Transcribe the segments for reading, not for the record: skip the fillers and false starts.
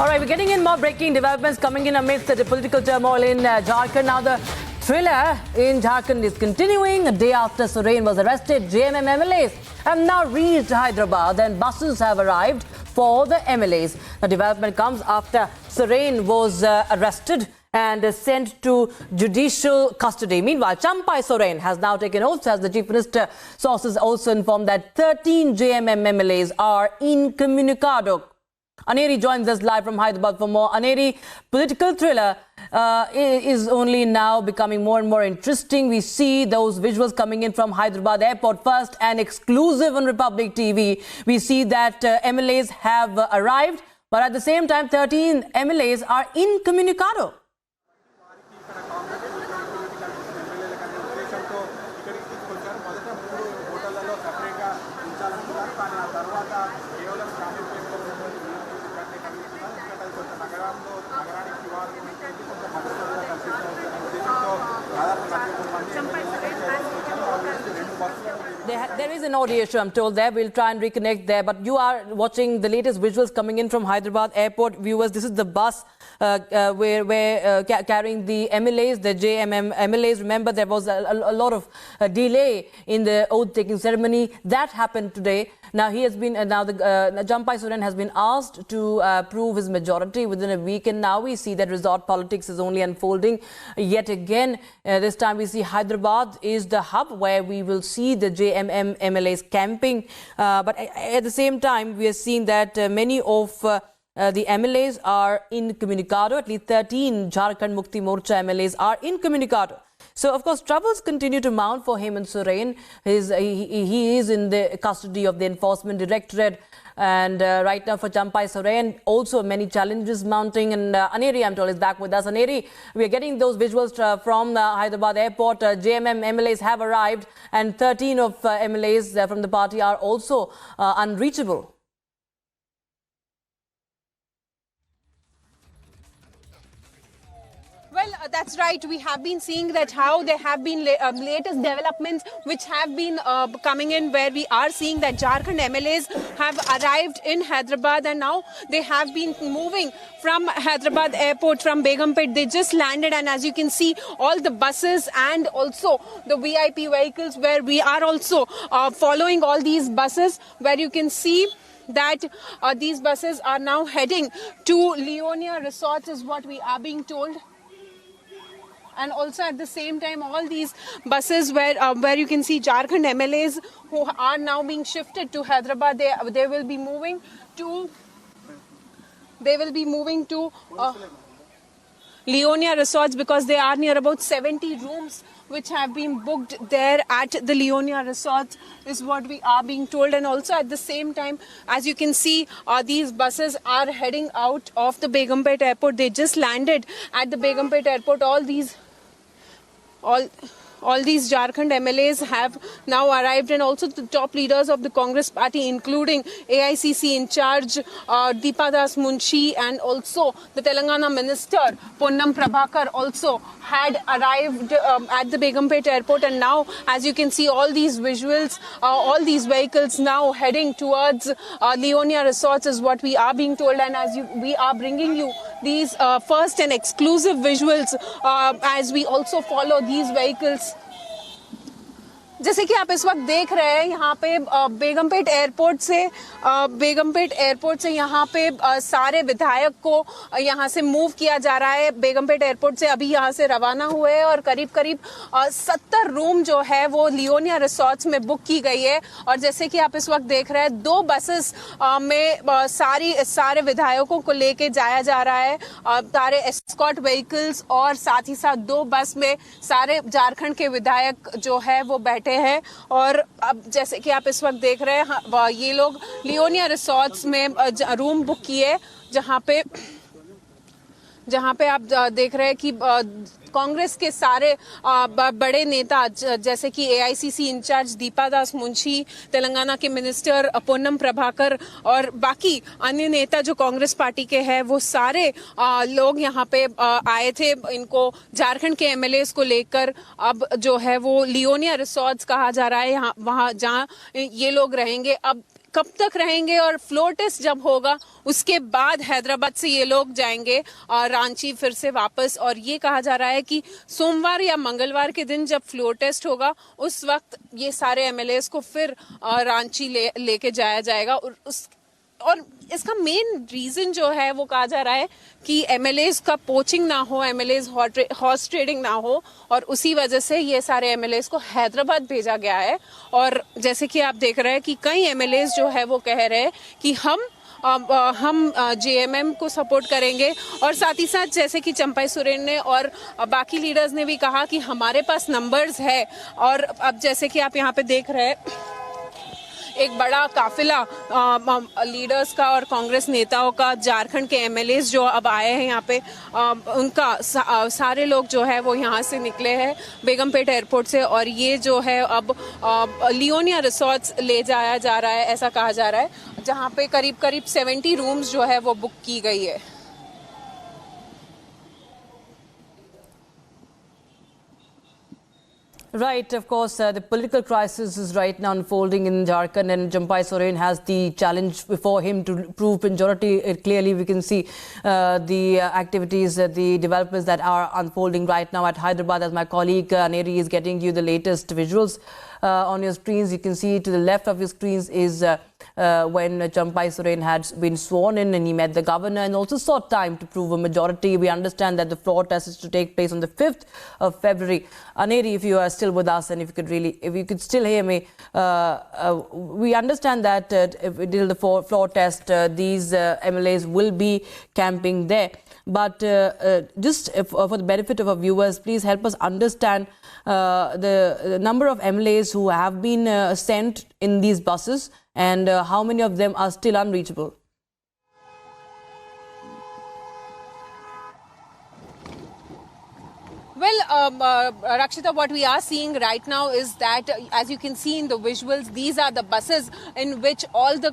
All right, we're getting in more breaking developments coming in amidst the political turmoil in Jharkhand. Now, the thriller in Jharkhand is continuing. A day after Soren was arrested, JMM MLAs have now reached Hyderabad and buses have arrived for the MLAs. The development comes after Soren was arrested and sent to judicial custody. Meanwhile, Champai Soren has now taken oath as the Chief Minister. Sources also informed that 13 JMM MLAs are incommunicado. Aneri joins us live from Hyderabad for more. Aneri, political thriller is only now becoming more and more interesting. We see those visuals coming in from Hyderabad airport first and exclusive on Republic TV. We see that MLAs have arrived, but at the same time, 13 MLAs are incommunicado. There is an audio issue, I'm told, there. We'll try and reconnect there. But you are watching the latest visuals coming in from Hyderabad airport. Viewers, this is the bus carrying the MLAs, the JMM MLAs. Remember, there was a lot of delay in the oath-taking ceremony. That happened today. Now, he has been, Champai Soren has been asked to prove his majority within a week. And now we see that resort politics is only unfolding yet again. This time we see Hyderabad is the hub where we will see the JMM MLAs camping. But at the same time, we are seeing that many of the MLAs are incommunicado. At least 13 Jharkhand Mukti Morcha MLAs are incommunicado. So, of course, troubles continue to mount for him and Soren. He is in the custody of the Enforcement Directorate. And right now for Champai Soren, also many challenges mounting. And Aneri, I'm told, is back with us. Aneri, we are getting those visuals from Hyderabad airport. JMM MLAs have arrived and 13 of MLAs from the party are also unreachable. Well, that's right. We have been seeing that how there have been latest developments which have been coming in, where we are seeing that Jharkhand MLAs have arrived in Hyderabad and now they have been moving from Hyderabad airport, from Begumpet. They just landed, and as you can see, all the buses and also the VIP vehicles, where we are also following all these buses, where you can see that these buses are now heading to Leonia Resorts is what we are being told. And also at the same time, all these buses where you can see Jharkhand MLAs who are now being shifted to Hyderabad, they will be moving to Leonia Resorts, because they are near about 70 rooms which have been booked there at the Leonia Resorts is what we are being told. And also at the same time, as you can see, these buses are heading out of the Begumpet airport. They just landed at the Begumpet airport. All these Jharkhand MLAs have now arrived, and also the top leaders of the Congress party, including AICC in charge Deepa Das Munshi, and also the Telangana minister Ponnam Prabhakar also had arrived at the Begumpet airport. And now, as you can see, all these visuals, all these vehicles now heading towards Leonia Resorts is what we are being told. And as we are bringing you these first and exclusive visuals as we also follow these vehicles. जैसे कि आप इस वक्त देख रहे हैं, यहाँ पे बेगमपेट एयरपोर्ट से यहाँ पे सारे विधायक को यहाँ से मूव किया जा रहा है. बेगमपेट एयरपोर्ट से अभी यहाँ से रवाना हुए हैं और करीब 70 रूम जो है वो लियोनिया रिसोर्ट्स में बुक की गई है. और जैसे कि आप इस वक्त देख रहे हैं, 2 बसेस में सारे विधायकों को लेके जाया जा रहा है, सारे एस्कॉर्ट व्हीकल्स, और साथ ही साथ 2 बस में सारे झारखंड के विधायक जो है वो बैठे हैं. और अब जैसे कि आप इस वक्त देख रहे हैं, ये लोग लियोनिया रिसोर्ट्स में रूम बुक किए, जहां पे आप देख रहे हैं कि कांग्रेस के सारे बड़े नेता, जैसे कि एआईसीसी इंचार्ज दीपा दास मुंशी, तेलंगाना के मिनिस्टर पोन्नम प्रभाकर और बाकी अन्य नेता जो कांग्रेस पार्टी के हैं, वो सारे लोग यहाँ पे आए थे इनको झारखंड के एमएलएस को लेकर. अब जो है वो लियोनिया रिसोर्ट्स कहा जा रहा है, यहाँ वहाँ जहाँ ये लोग रहेंगे. अब कब तक रहेंगे और फ्लोर टेस्ट जब होगा उसके बाद हैदराबाद से ये लोग जाएंगे रांची फिर से वापस। और ये कहा जा रहा है कि सोमवार या मंगलवार के दिन जब फ्लोर टेस्ट होगा उस वक्त ये सारे एमएलएस को फिर रांची लेके जाया जाएगा। और इसका मेन रीजन जो है वो कहा जा रहा है कि एमएलएस का पोचिंग ना हो, एमएलएस हॉर्स ट्रेडिंग ना हो, और उसी वजह से ये सारे एमएलएस को हैदराबाद भेजा गया है। और जैसे कि आप देख रहे हैं कि कई एमएलएस जो है वो कह रहे हैं कि हम जेएमएम को सपोर्ट करेंगे, और साथ ही साथ जैसे कि चंपाई सोरेन ने और बाकी लीडर्स ने भी कहा कि हमारे पास नंबर्स है। और अब जैसे कि आप यहाँ पे देख रहे हैं एक बड़ा काफिला लीडर्स का और कांग्रेस नेताओं का, झारखंड के एमएलएस जो अब आए हैं यहाँ पे, उनका सारे लोग जो है वो यहाँ से निकले हैं बेगमपेट एयरपोर्ट से, और ये जो है अब लियोनिया रिसोर्ट्स ले जाया जा रहा है, ऐसा कहा जा रहा है, जहाँ पे करीब 70 रूम्स जो है वो बुक की गई है। Right, of course, the political crisis is right now unfolding in Jharkhand, and Champai Soren has the challenge before him to prove majority. Clearly, we can see the activities, the developments that are unfolding right now at Hyderabad. As my colleague Neri is getting you the latest visuals on your screens, you can see to the left of your screens is when Champai Soren had been sworn in and he met the governor and also sought time to prove a majority. We understand that the floor test is to take place on the 5th of February. Aneri, if you are still with us and if you could still hear me, we understand that till the floor test, these MLAs will be camping there. But just for the benefit of our viewers, please help us understand the number of MLAs who have been sent in these buses and how many of them are still unreachable. Well, Rakshita, what we are seeing right now is that, as you can see in the visuals, these are the buses in which all the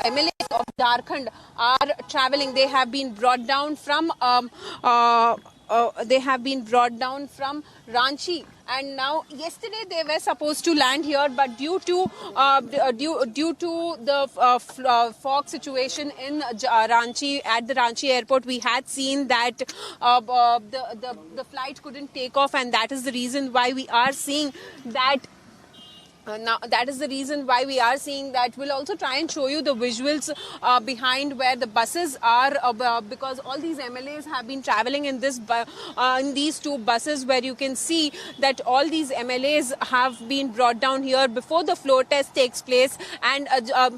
MLAs of Jharkhand are traveling. They have been brought down from Ranchi, and now yesterday they were supposed to land here, but due to the fog situation in Ranchi, at the Ranchi airport, we had seen that the flight couldn't take off, and that is the reason why we are seeing that. Now that is the reason why we are seeing that. We'll also try and show you the visuals behind where the buses are, because all these MLAs have been traveling in these two buses, where you can see that all these MLAs have been brought down here before the floor test takes place, and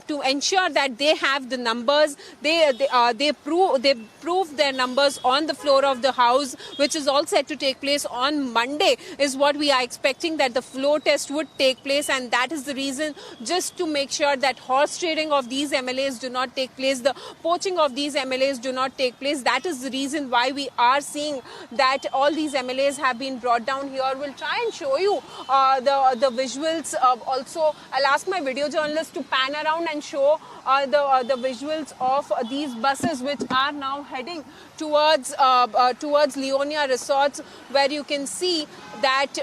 to ensure that they have the numbers, they prove their numbers on the floor of the house, which is all set to take place on Monday, is what we are expecting, that the floor test would take place. And that is the reason, just to make sure that horse trading of these MLAs do not take place, the poaching of these MLAs do not take place. That is the reason why we are seeing that all these MLAs have been brought down here. We'll try and show you the visuals. Also, I'll ask my video journalist to pan around and show the visuals of these buses, which are now heading towards Leonia Resorts, where you can see that.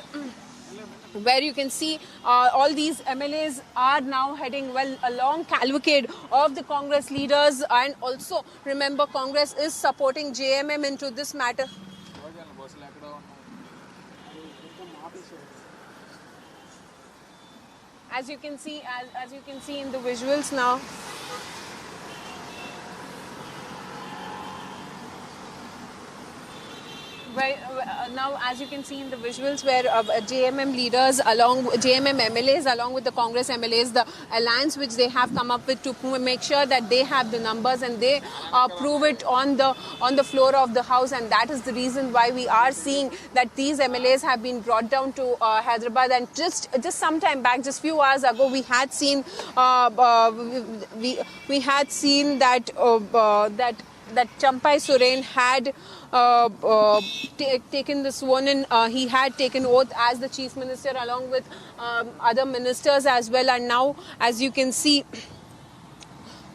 All these MLAs are now heading along cavalcade of the Congress leaders, and also remember, Congress is supporting JMM into this matter. As you can see in the visuals now. Now, as you can see in the visuals, where JMM leaders JMM MLAs along with the Congress MLAs, the alliance which they have come up with to make sure that they have the numbers and they prove it on the floor of the house, and that is the reason why we are seeing that these MLAs have been brought down to Hyderabad. And just some time back, just few hours ago, we had seen that Champai Soren had taken the sworn in. He had taken oath as the Chief Minister along with other ministers as well. And now, as you can see,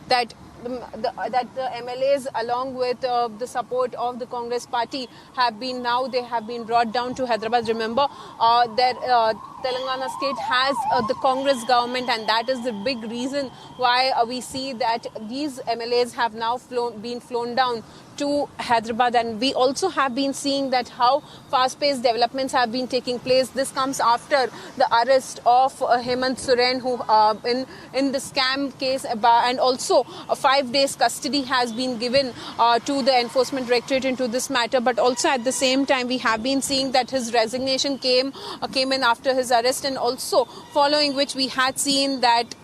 that the MLAs, along with the support of the Congress party, they have been brought down to Hyderabad. Remember that Telangana state has the Congress government, and that is the big reason why we see that these MLAs have now been flown down to Hyderabad. And we also have been seeing that how fast-paced developments have been taking place. This comes after the arrest of Champai Soren, who in the scam case, and also 5 days custody has been given to the Enforcement Directorate into this matter. But also at the same time, we have been seeing that his resignation came in after his arrest, and also following which we had seen that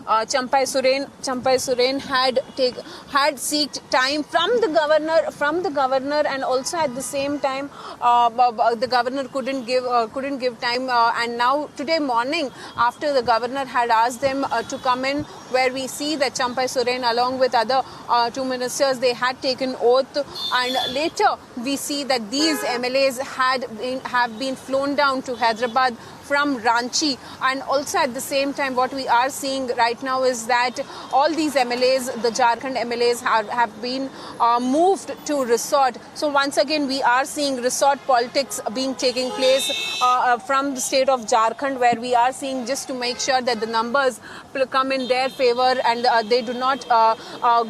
Champai Soren had sought time from the governor, and also at the same time the governor couldn't give time. And now today morning, after the governor had asked them to come in, where we see that Champai Soren, along with other two ministers, they had taken oath, and later we see that these MLAs have been flown down to Hyderabad from Ranchi. And also at the same time, what we are seeing right now is that all these MLAs, the Jharkhand MLAs, have been moved to resort. So once again, we are seeing resort politics taking place from the state of Jharkhand, where we are seeing, just to make sure that the numbers come in their favor and they do not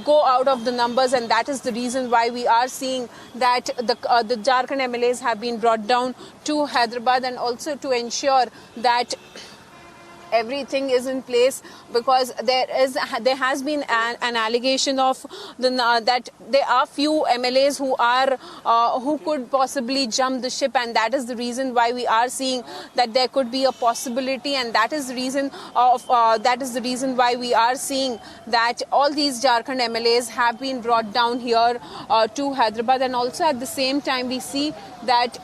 go out of the numbers. And that is the reason why we are seeing that the Jharkhand MLAs have been brought down to Hyderabad, and also to ensure that everything is in place, because there has been an allegation of that there are few MLAs who could possibly jump the ship, and that is the reason why we are seeing that there could be a possibility, and that is the reason why we are seeing that all these Jharkhand MLAs have been brought down here to Hyderabad. And also at the same time, we see that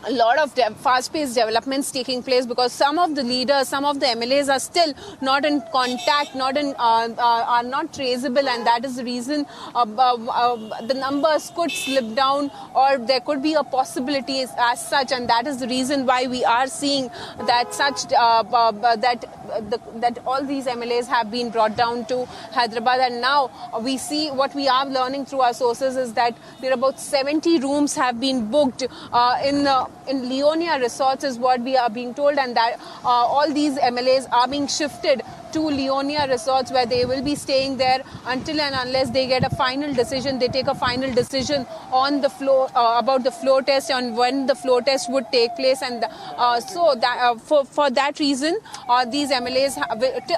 a lot of fast-paced developments taking place, because some of the leaders, some of the MLAs are still not in contact, are not traceable, and that is the reason the numbers could slip down, or there could be a possibility as such, and that is the reason why we are seeing that that all these MLAs have been brought down to Hyderabad. And now we see, what we are learning through our sources is that there are about 70 rooms have been booked in Leonia resorts, is what we are being told, and that all these MLAs are being shifted to Leonia resorts, where they will be staying there until and unless they get a final decision. They take a final decision on the floor about the floor test, on when the floor test would take place, and so that for that reason, these MLAs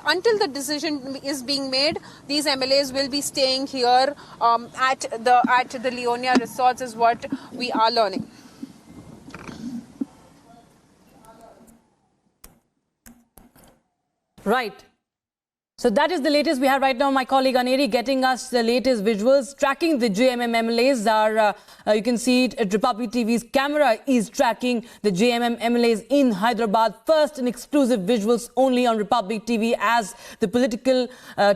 until the decision is being made, these MLAs will be staying here at the Leonia resorts, is what we are learning. Right. So that is the latest we have right now. My colleague Aneri getting us the latest visuals. Tracking the JMM MLAs are, you can see it at Republic TV's camera is tracking the JMM MLAs in Hyderabad. First and exclusive visuals only on Republic TV as the political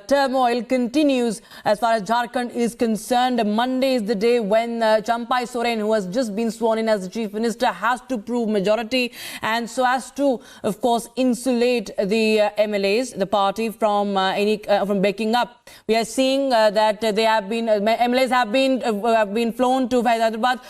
turmoil continues as far as Jharkhand is concerned. Monday is the day when Champai Soren, who has just been sworn in as the Chief Minister, has to prove majority, and so as to, of course, insulate the MLAs, the party, from breaking up. We are seeing that they have been MLAs have been flown to Hyderabad